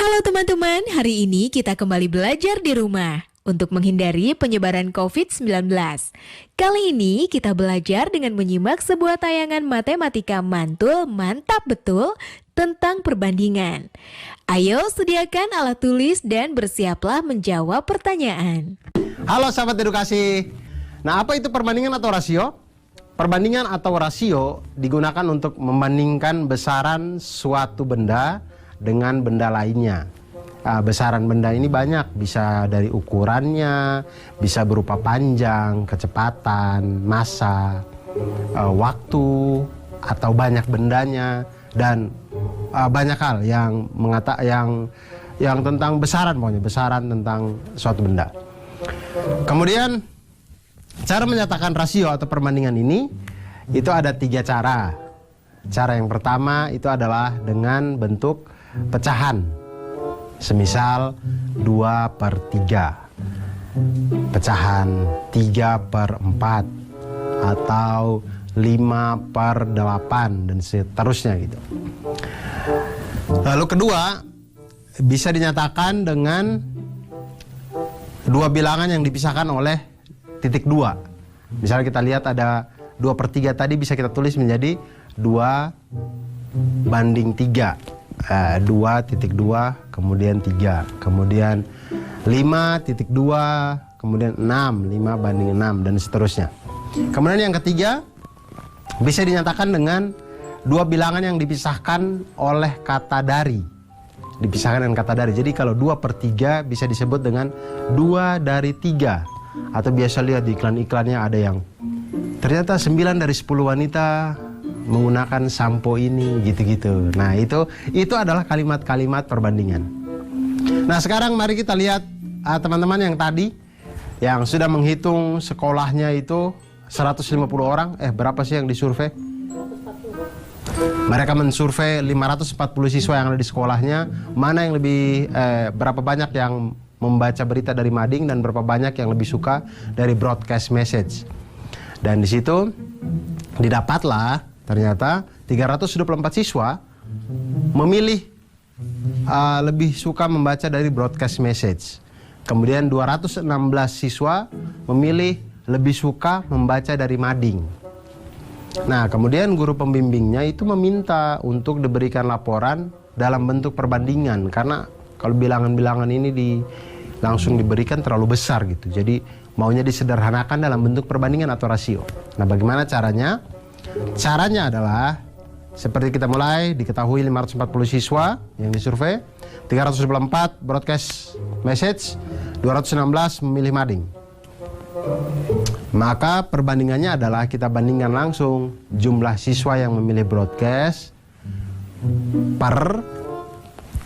Halo teman-teman, hari ini kita kembali belajar di rumah untuk menghindari penyebaran COVID-19. Kali ini kita belajar dengan menyimak sebuah tayangan matematika mantul mantap betul tentang perbandingan. Ayo sediakan alat tulis dan bersiaplah menjawab pertanyaan. Halo sahabat edukasi. Nah, apa itu perbandingan atau rasio? Perbandingan atau rasio digunakan untuk membandingkan besaran suatu benda dengan benda lainnya. Besaran benda ini banyak, bisa dari ukurannya, bisa berupa panjang, kecepatan, massa, waktu, atau banyak bendanya, dan banyak hal yang tentang besaran, pokoknya besaran tentang suatu benda. Kemudian cara menyatakan rasio atau perbandingan ini itu ada 3 cara. Cara yang pertama itu adalah dengan bentuk pecahan. Semisal 2/3, pecahan 3/4, atau 5/8, dan seterusnya gitu. Lalu kedua, bisa dinyatakan dengan dua bilangan yang dipisahkan oleh titik 2. Misalnya kita lihat ada 2/3 tadi, bisa kita tulis menjadi 2/3. 2.2, kemudian 3, kemudian 5.2, kemudian 6, 5/6, dan seterusnya. Kemudian yang ketiga, bisa dinyatakan dengan dua bilangan yang dipisahkan oleh kata dari. Dipisahkan dengan kata dari. Jadi kalau 2/3 bisa disebut dengan 2/3. Atau biasa lihat di iklan-iklannya ada yang ternyata 9 dari 10 wanita menggunakan sampo ini, gitu-gitu. Nah, itu adalah kalimat-kalimat perbandingan. Nah, sekarang mari kita lihat teman-teman yang tadi yang sudah menghitung sekolahnya itu 150 orang. Berapa sih yang disurvei? Mereka mensurvei 540 siswa yang ada di sekolahnya. Mana yang lebih berapa banyak yang membaca berita dari mading dan berapa banyak yang lebih suka dari broadcast message. Dan di situ didapatlah ternyata 324 siswa memilih lebih suka membaca dari broadcast message. Kemudian 216 siswa memilih lebih suka membaca dari mading. Nah, kemudian guru pembimbingnya itu meminta untuk diberikan laporan dalam bentuk perbandingan. Karena kalau bilangan-bilangan ini langsung diberikan terlalu besar gitu. Jadi maunya disederhanakan dalam bentuk perbandingan atau rasio. Nah, bagaimana caranya? Caranya adalah seperti kita mulai, diketahui 540 siswa yang disurvei, 324 broadcast message, 216 memilih mading. Maka perbandingannya adalah kita bandingkan langsung jumlah siswa yang memilih broadcast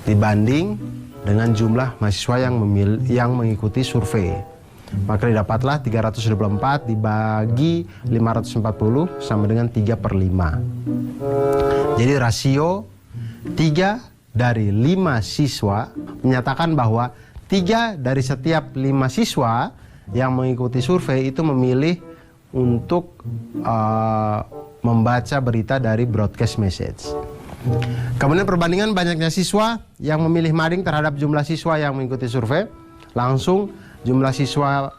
dibanding dengan jumlah mahasiswa yang mengikuti survei. Maka didapatlah 324 dibagi 540 sama dengan 3/5. Jadi rasio 3 dari 5 siswa menyatakan bahwa 3 dari setiap 5 siswa yang mengikuti survei itu memilih untuk membaca berita dari broadcast message. Kemudian perbandingan banyaknya siswa yang memilih mading terhadap jumlah siswa yang mengikuti survei. Langsung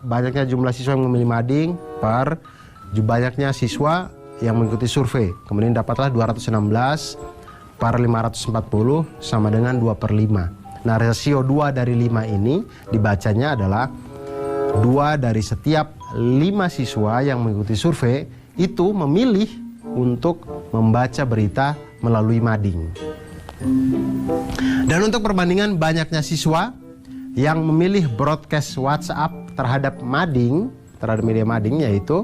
banyaknya jumlah siswa yang memilih mading per banyaknya siswa yang mengikuti survei. Kemudian dapatlah 216 per 540 sama dengan 2/5. Nah, rasio 2 dari 5 ini dibacanya adalah 2 dari setiap 5 siswa yang mengikuti survei itu memilih untuk membaca berita melalui mading. Dan untuk perbandingan banyaknya siswa yang memilih broadcast WhatsApp terhadap media mading yaitu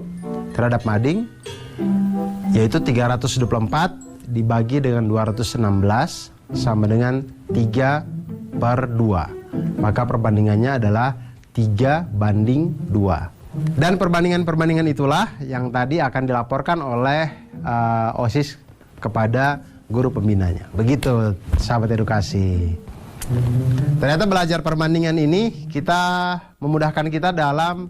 324 dibagi dengan 216 sama dengan 3/2. Maka perbandingannya adalah 3/2. Dan perbandingan-perbandingan itulah yang tadi akan dilaporkan oleh OSIS kepada guru pembinanya. Begitu sahabat edukasi. Ternyata belajar perbandingan ini memudahkan kita dalam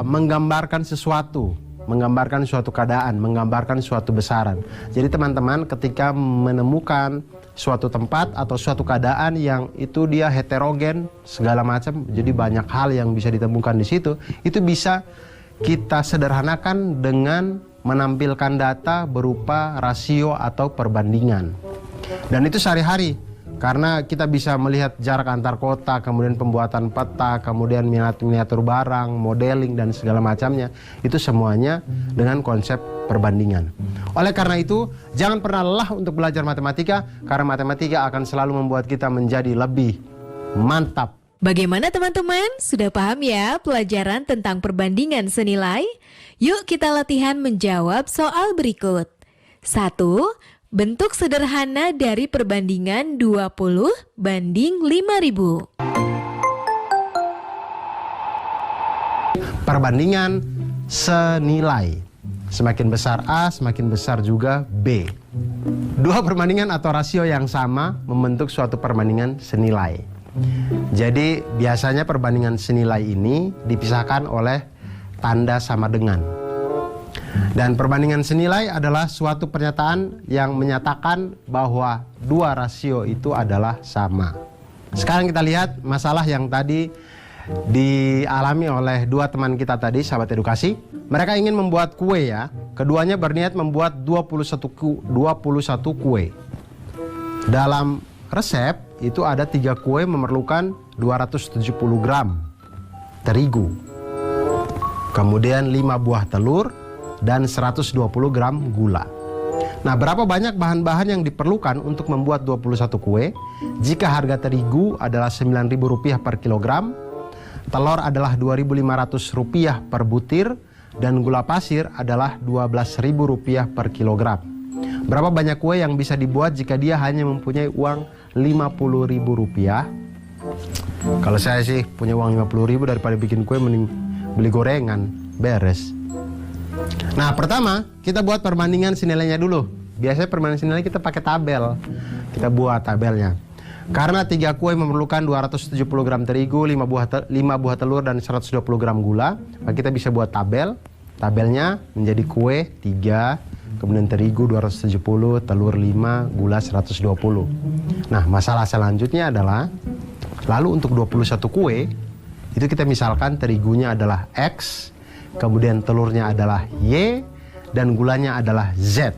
menggambarkan sesuatu, menggambarkan suatu keadaan, menggambarkan suatu besaran. Jadi teman-teman ketika menemukan suatu tempat atau suatu keadaan yang itu dia heterogen segala macam, jadi banyak hal yang bisa ditemukan di situ, itu bisa kita sederhanakan dengan menampilkan data berupa rasio atau perbandingan. Dan itu sehari-hari, karena kita bisa melihat jarak antar kota, kemudian pembuatan peta, kemudian miniatur barang, modeling, dan segala macamnya. Itu semuanya dengan konsep perbandingan. Oleh karena itu, jangan pernah lelah untuk belajar matematika, karena matematika akan selalu membuat kita menjadi lebih mantap. Bagaimana teman-teman? Sudah paham ya pelajaran tentang perbandingan senilai? Yuk kita latihan menjawab soal berikut. 1. Bentuk sederhana dari perbandingan 20 banding 5.000. Perbandingan senilai. Semakin besar A, semakin besar juga B. Dua perbandingan atau rasio yang sama membentuk suatu perbandingan senilai. Jadi biasanya perbandingan senilai ini dipisahkan oleh tanda sama dengan. Dan perbandingan senilai adalah suatu pernyataan yang menyatakan bahwa dua rasio itu adalah sama. Sekarang kita lihat masalah yang tadi dialami oleh dua teman kita tadi, sahabat edukasi. Mereka ingin membuat kue ya. Keduanya berniat membuat 21 kue. Dalam resep itu ada 3 kue memerlukan 270 gram terigu. Kemudian 5 buah telur dan 120 gram gula. Nah, berapa banyak bahan-bahan yang diperlukan untuk membuat 21 kue? Jika harga terigu adalah Rp9.000 per kilogram, telur adalah Rp2.500 per butir, dan gula pasir adalah Rp12.000 per kilogram. Berapa banyak kue yang bisa dibuat jika dia hanya mempunyai uang Rp50.000? Kalau saya sih punya uang Rp50.000, daripada bikin kue mending beli gorengan, beres. Nah, pertama kita buat perbandingan senilainya dulu. Biasanya perbandingan senilai kita pakai tabel. Kita buat tabelnya. Karena 3 kue memerlukan 270 gram terigu, 5 buah telur, dan 120 gram gula, maka kita bisa buat tabel. Tabelnya menjadi kue 3, kemudian terigu 270, telur 5, gula 120. Nah, masalah selanjutnya adalah, lalu untuk 21 kue, itu kita misalkan terigunya adalah X, kemudian telurnya adalah Y, dan gulanya adalah Z.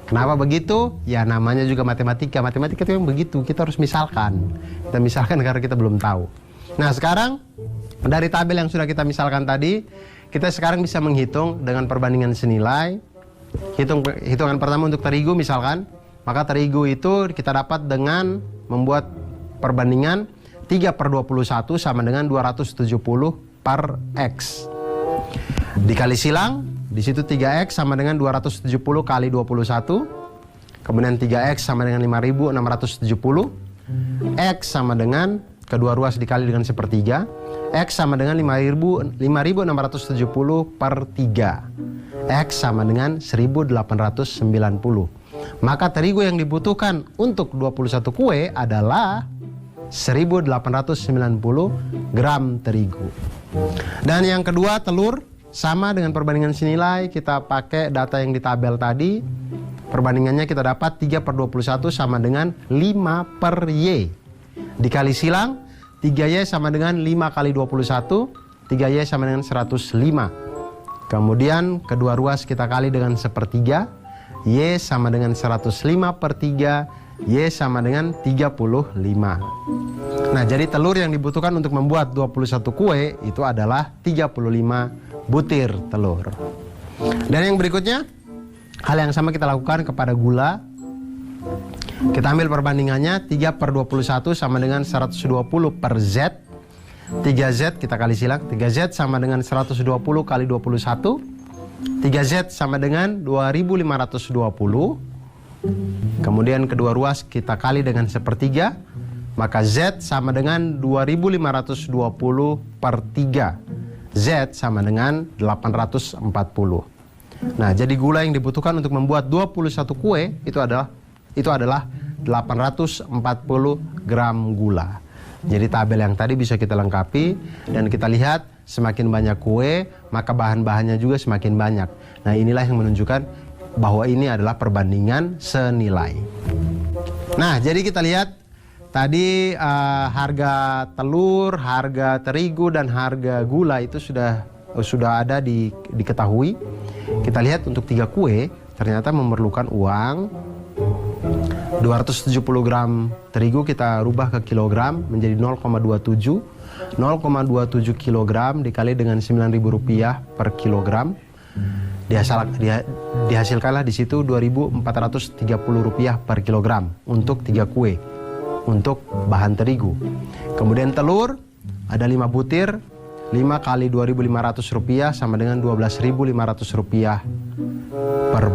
Kenapa begitu? Ya namanya juga matematika. Matematika itu yang begitu, kita harus misalkan. Kita misalkan karena kita belum tahu. Nah, sekarang dari tabel yang sudah kita misalkan tadi, kita sekarang bisa menghitung dengan perbandingan senilai. Hitungan pertama untuk terigu misalkan, maka terigu itu kita dapat dengan membuat perbandingan 3/21 sama dengan 270 per X. Dikali silang, di situ 3X sama dengan 270 kali 21. Kemudian 3X sama dengan 5.670. X sama dengan kedua ruas dikali dengan sepertiga. X sama dengan 5.670 per 3. X sama dengan 1.890. Maka terigu yang dibutuhkan untuk 21 kue adalah 1.890 gram terigu. Dan yang kedua, telur. Sama dengan perbandingan senilai, kita pakai data yang di tabel tadi. Perbandingannya kita dapat 3/21 sama dengan 5 per Y. Dikali silang, 3Y sama dengan 5 kali 21, 3Y sama dengan 105. Kemudian kedua ruas kita kali dengan sepertiga, Y sama dengan 105 per 3, Y sama dengan 35. Nah, jadi telur yang dibutuhkan untuk membuat 21 kue itu adalah 35 butir telur. Dan yang berikutnya, hal yang sama kita lakukan kepada gula. Kita ambil perbandingannya 3/21 sama dengan 120 per Z. 3Z kita kali silang, 3Z sama dengan 120 kali 21. 3Z sama dengan 2.520. Kemudian kedua ruas kita kali dengan sepertiga, maka Z sama dengan 2.520 per 3. Z sama dengan 840. Nah, jadi gula yang dibutuhkan untuk membuat 21 kue itu adalah 840 gram gula. Jadi tabel yang tadi bisa kita lengkapi dan kita lihat semakin banyak kue, maka bahan-bahannya juga semakin banyak. Nah, inilah yang menunjukkan bahwa ini adalah perbandingan senilai. Nah, jadi kita lihat tadi harga telur, harga terigu, dan harga gula itu sudah ada diketahui. Kita lihat untuk 3 kue ternyata memerlukan uang 270 gram terigu kita rubah ke kilogram menjadi 0,27 kilogram dikali dengan Rp9.000 per kilogram. Dihasilkanlah di situ Rp2.430 per kilogram untuk 3 kue untuk bahan terigu. Kemudian telur ada 5 butir, 5 kali Rp2.500 sama dengan Rp12.500 per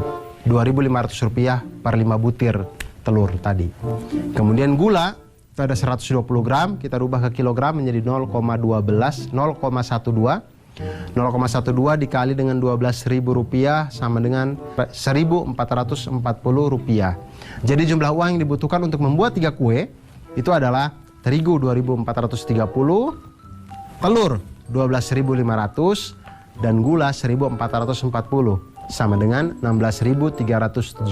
Rp2.500 per 5 butir telur tadi. Kemudian gula itu ada 120 gram, kita rubah ke kilogram menjadi 0,12 dikali dengan Rp12.000 sama dengan Rp1.440. Jadi jumlah uang yang dibutuhkan untuk membuat 3 kue itu adalah terigu 2.430, telur 12.500, dan gula 1.440 sama dengan 16.370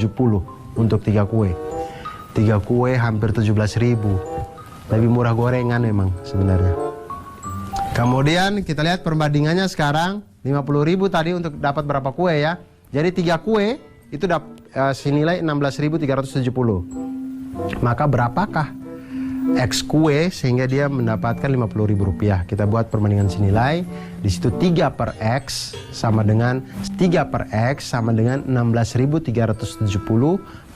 untuk 3 kue. 3 kue hampir 17.000. Lebih murah gorengan memang sebenarnya. Kemudian kita lihat perbandingannya sekarang 50.000 tadi untuk dapat berapa kue ya. Jadi 3 kue itu senilai 16.370. Maka berapakah X kue sehingga dia mendapatkan Rp50.000? Kita buat perbandingan senilai. Di situ 3 per X sama dengan 16.370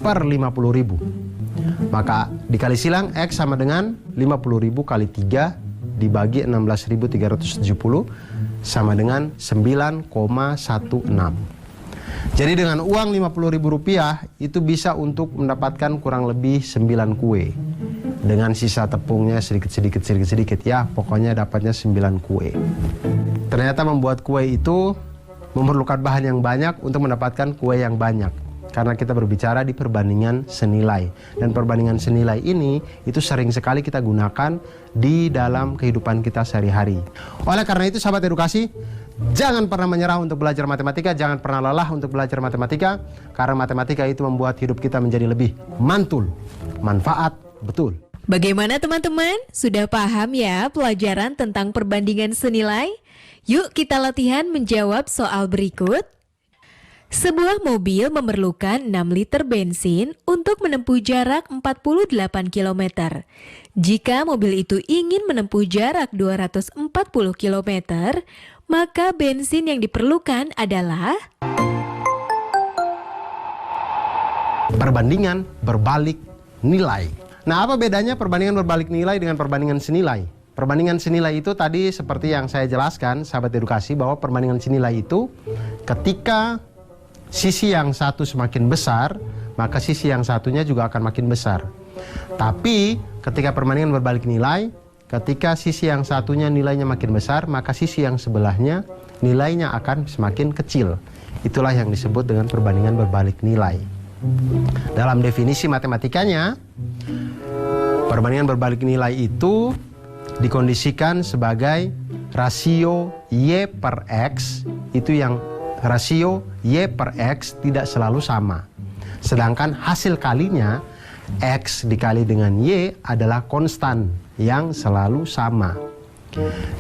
per 50.000. Maka dikali silang X sama dengan 50.000 kali 3 dibagi 16.370 sama dengan 9,16. Jadi dengan uang Rp50.000 itu bisa untuk mendapatkan kurang lebih 9 kue. Dengan sisa tepungnya sedikit ya, pokoknya dapatnya 9 kue. Ternyata membuat kue itu memerlukan bahan yang banyak untuk mendapatkan kue yang banyak. Karena kita berbicara di perbandingan senilai. Dan perbandingan senilai ini itu sering sekali kita gunakan di dalam kehidupan kita sehari-hari. Oleh karena itu sahabat edukasi, jangan pernah menyerah untuk belajar matematika, jangan pernah lelah untuk belajar matematika. Karena matematika itu membuat hidup kita menjadi lebih mantul, manfaat, betul. Bagaimana teman-teman? Sudah paham ya pelajaran tentang perbandingan senilai? Yuk kita latihan menjawab soal berikut. Sebuah mobil memerlukan 6 liter bensin untuk menempuh jarak 48 km. Jika mobil itu ingin menempuh jarak 240 km, maka bensin yang diperlukan adalah perbandingan berbalik nilai. Nah, apa bedanya perbandingan berbalik nilai dengan perbandingan senilai? Perbandingan senilai itu tadi seperti yang saya jelaskan, sahabat edukasi, bahwa perbandingan senilai itu ketika sisi yang satu semakin besar, maka sisi yang satunya juga akan makin besar. Tapi ketika perbandingan berbalik nilai, ketika sisi yang satunya nilainya makin besar, maka sisi yang sebelahnya nilainya akan semakin kecil. Itulah yang disebut dengan perbandingan berbalik nilai. Dalam definisi matematikanya, perbandingan berbalik nilai itu dikondisikan sebagai rasio Y per X, itu yang rasio Y per X tidak selalu sama. Sedangkan hasil kalinya X dikali dengan Y adalah konstan yang selalu sama.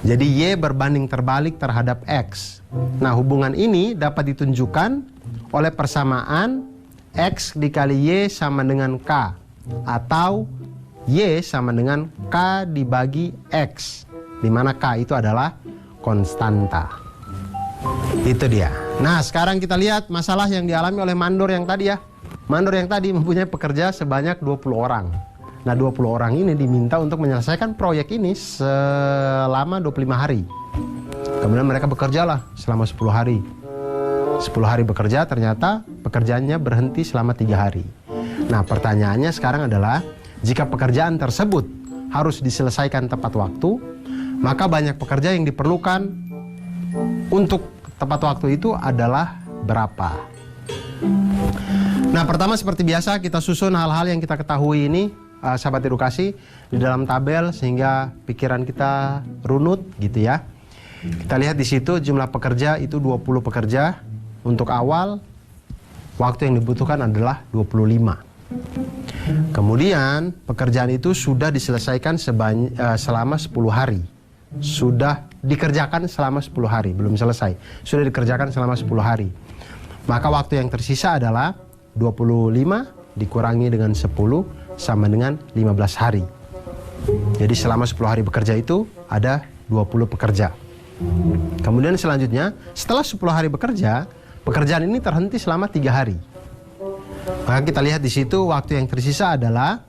Jadi Y berbanding terbalik terhadap X. Nah, hubungan ini dapat ditunjukkan oleh persamaan X dikali Y sama dengan K, atau Y sama dengan K dibagi X, di mana K itu adalah konstanta. Itu dia. Nah, sekarang kita lihat masalah yang dialami oleh mandor yang tadi ya. Mandor yang tadi mempunyai pekerja sebanyak 20 orang. Nah, 20 orang ini diminta untuk menyelesaikan proyek ini selama 25 hari. Kemudian mereka bekerjalah selama 10 hari. 10 hari bekerja, ternyata pekerjaannya berhenti selama 3 hari. Nah, pertanyaannya sekarang adalah, jika pekerjaan tersebut harus diselesaikan tepat waktu, maka banyak pekerja yang diperlukan untuk tepat waktu itu adalah berapa? Nah, pertama seperti biasa kita susun hal-hal yang kita ketahui ini, sahabat edukasi, di dalam tabel sehingga pikiran kita runut gitu ya. Kita lihat di situ jumlah pekerja itu 20 pekerja. Untuk awal, waktu yang dibutuhkan adalah 25. Kemudian pekerjaan itu sudah diselesaikan selama 10 hari. Sudah dikerjakan selama 10 hari, belum selesai. Sudah dikerjakan selama 10 hari. Maka waktu yang tersisa adalah 25 dikurangi dengan 10 sama dengan 15 hari. Jadi selama 10 hari bekerja itu ada 20 pekerja. Kemudian selanjutnya, setelah 10 hari bekerja, pekerjaan ini terhenti selama 3 hari. Maka kita lihat di situ waktu yang tersisa adalah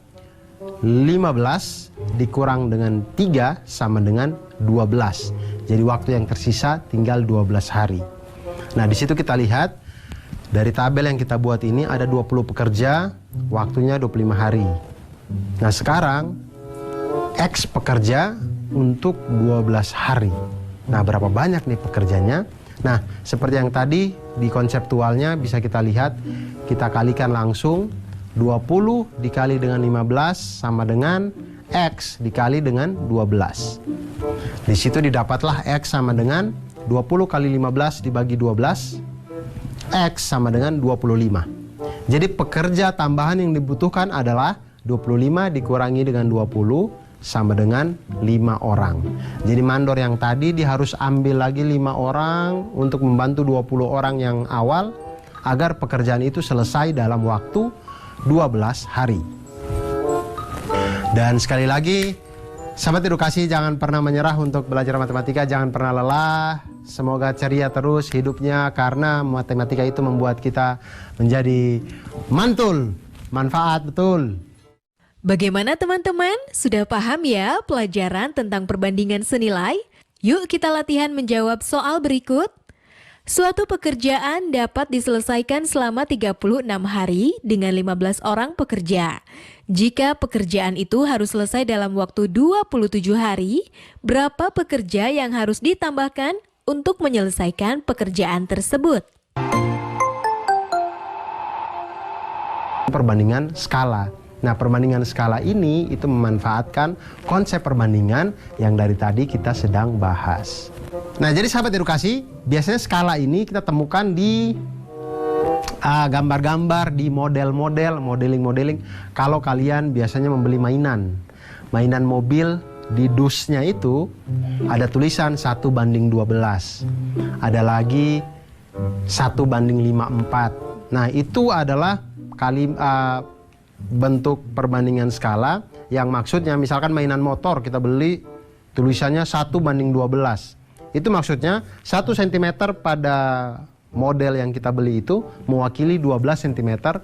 15 dikurang dengan 3 sama dengan 12. Jadi waktu yang tersisa tinggal 12 hari. Nah, di situ kita lihat dari tabel yang kita buat ini ada 20 pekerja, waktunya 25 hari. Nah, sekarang X pekerja untuk 12 hari. Nah, berapa banyak nih pekerjanya? Nah, seperti yang tadi di konseptualnya bisa kita lihat, kita kalikan langsung 20 dikali dengan 15 sama dengan X dikali dengan 12. Di situ didapatlah X sama dengan 20 kali 15 dibagi 12, X sama dengan 25. Jadi pekerja tambahan yang dibutuhkan adalah 25 dikurangi dengan 20 sama dengan 5 orang. Jadi mandor yang tadi dia harus ambil lagi 5 orang untuk membantu 20 orang yang awal agar pekerjaan itu selesai dalam waktu 12 hari. Dan sekali lagi, sahabat edukasi, jangan pernah menyerah untuk belajar matematika, jangan pernah lelah. Semoga ceria terus hidupnya karena matematika itu membuat kita menjadi mantul, manfaat betul. Bagaimana teman-teman? Sudah paham ya pelajaran tentang perbandingan senilai? Yuk kita latihan menjawab soal berikut. Suatu pekerjaan dapat diselesaikan selama 36 hari dengan 15 orang pekerja. Jika pekerjaan itu harus selesai dalam waktu 27 hari, berapa pekerja yang harus ditambahkan untuk menyelesaikan pekerjaan tersebut? Perbandingan skala. Nah, perbandingan skala ini itu memanfaatkan konsep perbandingan yang dari tadi kita sedang bahas. Nah, jadi sahabat edukasi, biasanya skala ini kita temukan di gambar-gambar, di model-model, modeling-modeling. Kalau kalian biasanya membeli mainan mobil, di dusnya itu ada tulisan 1:12. Ada lagi 1:54. Nah, itu adalah bentuk perbandingan skala yang maksudnya misalkan mainan motor kita beli tulisannya 1:12. Itu maksudnya 1 cm pada model yang kita beli itu mewakili 12 cm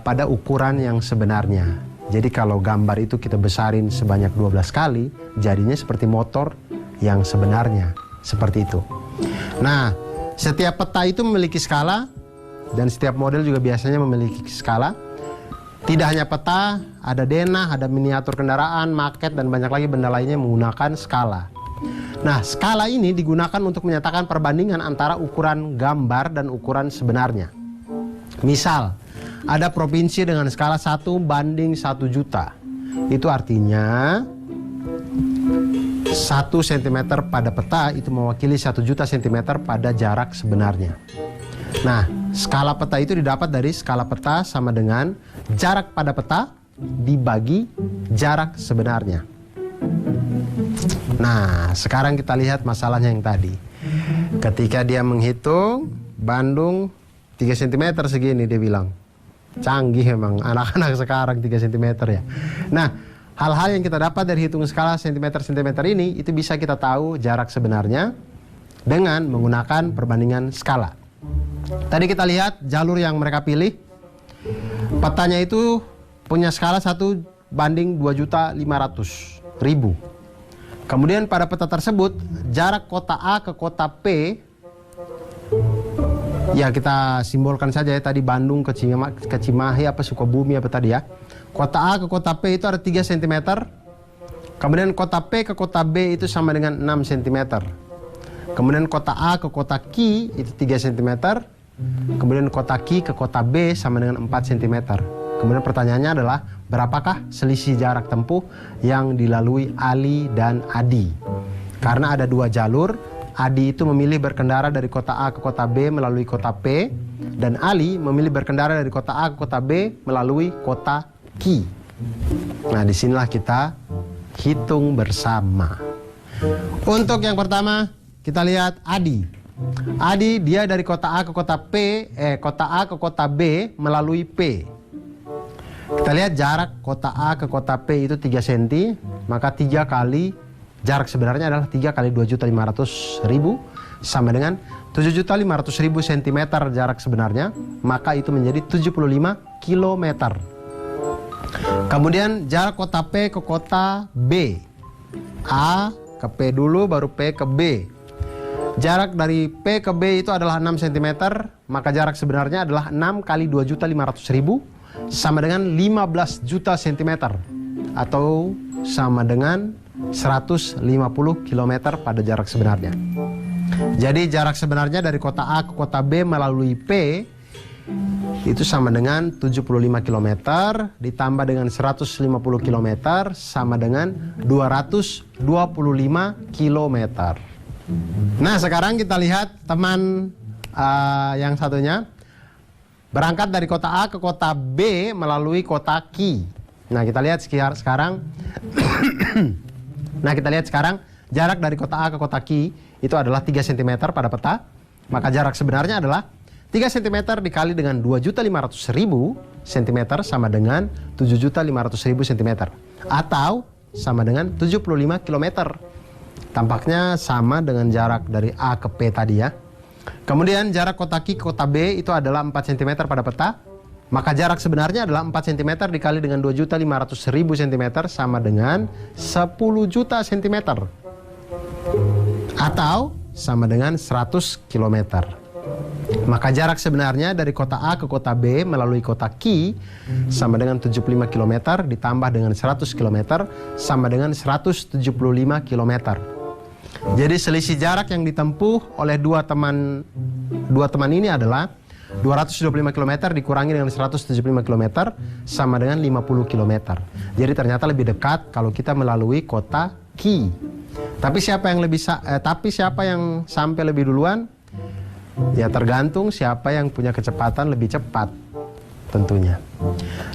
pada ukuran yang sebenarnya. Jadi kalau gambar itu kita besarin sebanyak 12 kali, jadinya seperti motor yang sebenarnya. Seperti itu. Nah, setiap peta itu memiliki skala dan setiap model juga biasanya memiliki skala. Tidak hanya peta, ada denah, ada miniatur kendaraan, maket, dan banyak lagi benda lainnya menggunakan skala. Nah, skala ini digunakan untuk menyatakan perbandingan antara ukuran gambar dan ukuran sebenarnya. Misal, ada provinsi dengan skala 1:1 juta. Itu artinya 1 cm pada peta itu mewakili 1 juta cm pada jarak sebenarnya. Nah, skala peta itu didapat dari skala peta sama dengan jarak pada peta dibagi jarak sebenarnya. Nah, sekarang kita lihat masalahnya yang tadi. Ketika dia menghitung Bandung 3 cm segini, dia bilang. Canggih emang anak-anak sekarang 3 cm ya. Nah, hal-hal yang kita dapat dari hitung skala cm-cm ini itu bisa kita tahu jarak sebenarnya dengan menggunakan perbandingan skala. Tadi kita lihat jalur yang mereka pilih. Petanya itu punya skala 1:2.500.000. Kemudian pada peta tersebut jarak kota A ke kota P, ya kita simbolkan saja ya, tadi Bandung ke Cimahi apa Sukabumi apa tadi ya. Kota A ke kota P itu ada 3 cm. Kemudian kota P ke kota B itu sama dengan 6 cm. Kemudian kota A ke kota Q itu 3 cm. Kemudian kota Q ke kota B sama dengan 4 cm. Kemudian pertanyaannya adalah berapakah selisih jarak tempuh yang dilalui Ali dan Adi? Karena ada 2 jalur, Adi itu memilih berkendara dari kota A ke kota B melalui kota P, dan Ali memilih berkendara dari kota A ke kota B melalui kota Ki. Nah, disinilah kita hitung bersama. Untuk yang pertama, kita lihat Adi. Adi dia dari kota A ke kota kota B melalui P. Kita lihat jarak kota A ke kota P itu 3 cm, maka 3 kali jarak sebenarnya adalah 3 kali 2.500.000 sama dengan 7.500.000 cm jarak sebenarnya, maka itu menjadi 75 km. Kemudian jarak kota P ke kota B. A ke P dulu, baru P ke B. Jarak dari P ke B itu adalah 6 cm, maka jarak sebenarnya adalah 6 kali 2.500.000 sama dengan 15 juta cm atau sama dengan 150 km pada jarak sebenarnya. Jadi jarak sebenarnya dari kota A ke kota B melalui P itu sama dengan 75 km ditambah dengan 150 km sama dengan 225 km. Nah, sekarang kita lihat teman yang satunya berangkat dari kota A ke kota B melalui kota Ki. Nah, kita lihat sekarang jarak dari kota A ke kota Ki itu adalah 3 cm pada peta. Maka jarak sebenarnya adalah 3 cm dikali dengan 2.500.000 cm sama dengan 7.500.000 cm atau sama dengan 75 km. Tampaknya sama dengan jarak dari A ke P tadi ya. Kemudian jarak kota Ki ke kota B itu adalah 4 cm pada peta. Maka jarak sebenarnya adalah 4 cm dikali dengan 2.500.000 cm sama dengan 10 juta cm atau sama dengan 100 km. Maka jarak sebenarnya dari kota A ke kota B melalui kota Ki sama dengan 75 km ditambah dengan 100 km sama dengan 175 km. Jadi selisih jarak yang ditempuh oleh dua teman ini adalah 225 km dikurangi dengan 175 km sama dengan 50 km. Jadi ternyata lebih dekat kalau kita melalui kota Ki. Tapi siapa yang sampai lebih duluan? Ya tergantung siapa yang punya kecepatan lebih cepat tentunya.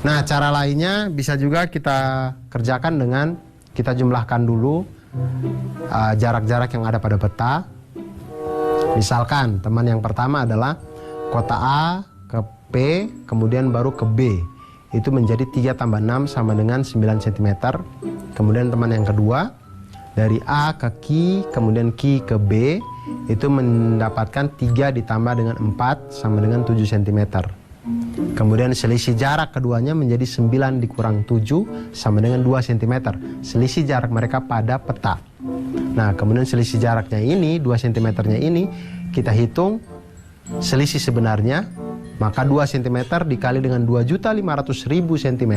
Nah, cara lainnya bisa juga kita kerjakan dengan kita jumlahkan dulu jarak-jarak yang ada pada peta. Misalkan teman yang pertama adalah kota A ke P, kemudian baru ke B. Itu menjadi 3 tambah 6 sama dengan 9 cm. Kemudian teman yang kedua dari A ke Ki, kemudian Ki ke B, itu mendapatkan 3 ditambah dengan 4 sama dengan 7 cm. Kemudian selisih jarak keduanya menjadi 9 dikurang 7 sama dengan 2 cm. Selisih jarak mereka pada peta. Nah, kemudian selisih jaraknya ini, 2 cm-nya ini, kita hitung selisih sebenarnya. Maka 2 cm dikali dengan 2.500.000 cm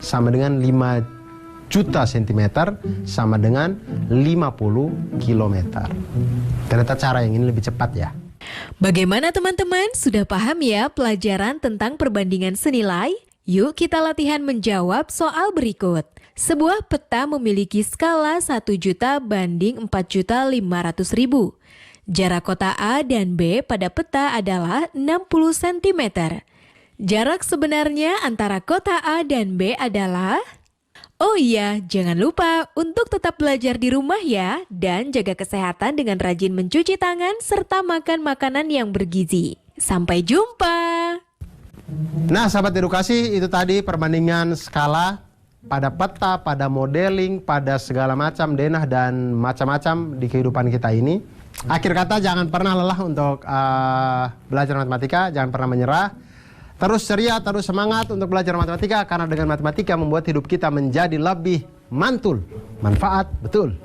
sama dengan 5 juta cm sama dengan 50 km. Ternyata cara yang ini lebih cepat ya. Bagaimana teman-teman? Sudah paham ya pelajaran tentang perbandingan senilai? Yuk kita latihan menjawab soal berikut. Sebuah peta memiliki skala 1 juta banding 4.500.000. Jarak kota A dan B pada peta adalah 60 cm. Jarak sebenarnya antara kota A dan B adalah... Oh iya, jangan lupa untuk tetap belajar di rumah ya dan jaga kesehatan dengan rajin mencuci tangan serta makan makanan yang bergizi. Sampai jumpa. Nah, sahabat edukasi, itu tadi perbandingan skala pada peta, pada modeling, pada segala macam denah dan macam-macam di kehidupan kita ini. Akhir kata, jangan pernah lelah untuk belajar matematika, jangan pernah menyerah. Terus ceria, terus semangat untuk belajar matematika, karena dengan matematika membuat hidup kita menjadi lebih mantul, manfaat, betul.